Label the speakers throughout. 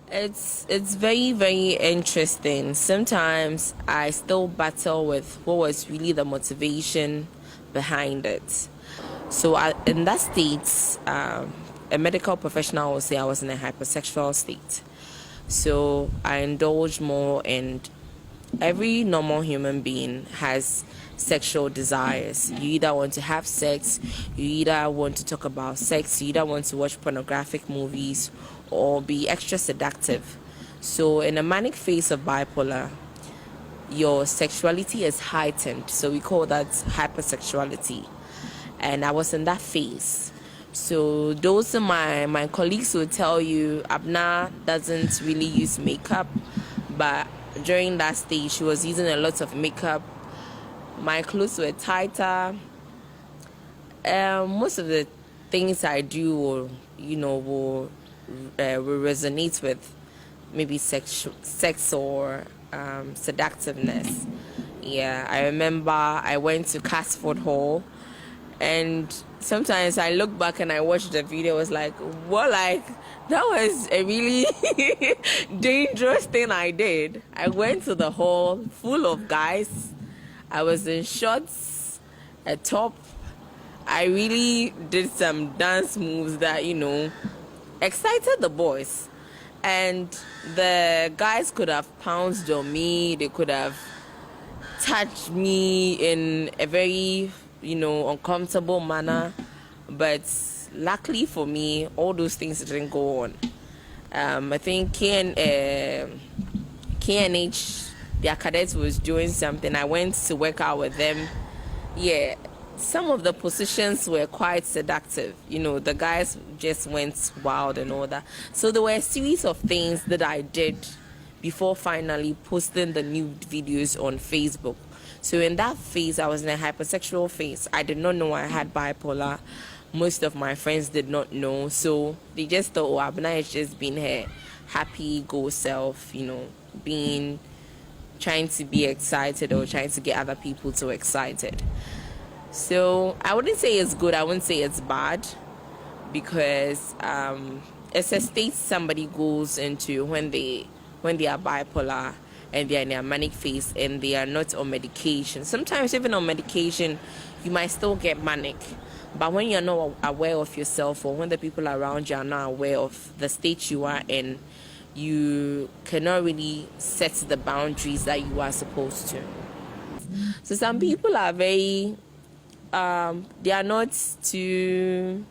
Speaker 1: It's very, very interesting. Sometimes I still battle with what was really the motivation behind it. So in that state, a medical professional will say I was in a hypersexual state. So I indulge more, and every normal human being has sexual desires. You either want to have sex, you either want to talk about sex, you either want to watch pornographic movies or be extra seductive. So in a manic phase of bipolar, your sexuality is heightened. So we call that hypersexuality. And I was in that phase. So those are my colleagues will tell you Abna doesn't really use makeup, but during that stage she was using a lot of makeup. My clothes were tighter. Most of the things I do will resonate with maybe sex or seductiveness. Yeah, I remember I went to Casford Hall, and sometimes I look back and I watch the video. I was like, what? Like, that was a really dangerous thing I did. I went to the hall full of guys. I was in shorts, a top. I really did some dance moves that, excited the boys. And the guys could have pounced on me. They could have touched me in a very, uncomfortable manner. But luckily for me, all those things didn't go on. I think KNH, their cadets was doing something. I went to work out with them. Yeah, some of the positions were quite seductive. The guys just went wild and all that. So there were a series of things that I did before finally posting the new videos on Facebook. So in that phase, I was in a hypersexual phase. I did not know I had bipolar. Most of my friends did not know. So they just thought, oh, Abena has just been her happy, go self, trying to be excited or trying to get other people to excited. So I wouldn't say it's good, I wouldn't say it's bad, because it's a state somebody goes into when they are bipolar and they are in a manic phase and they are not on medication. Sometimes even on medication you might still get manic, but when you're not aware of yourself, or when the people around you are not aware of the state you are in, you cannot really set the boundaries that you are supposed to. So some people are very they are not too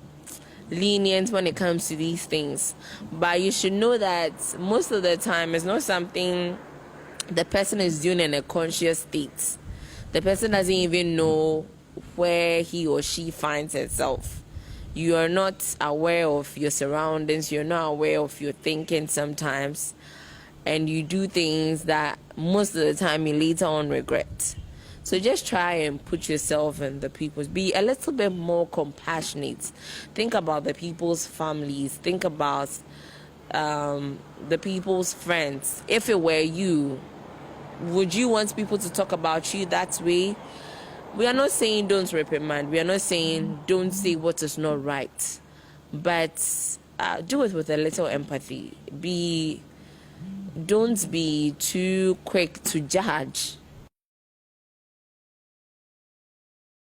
Speaker 1: lenient when it comes to these things, but you should know that most of the time it's not something the person is doing in a conscious state. The person doesn't even know where he or she finds herself. You are not aware of your surroundings, you're not aware of your thinking sometimes, and you do things that most of the time you later on regret. So just try and put yourself in the people's, be a little bit more compassionate. Think about the people's families, think about the people's friends. If it were you, would you want people to talk about you that way? We are not saying don't reprimand. We are not saying don't say what is not right. But do it with a little empathy. Don't be too quick to judge.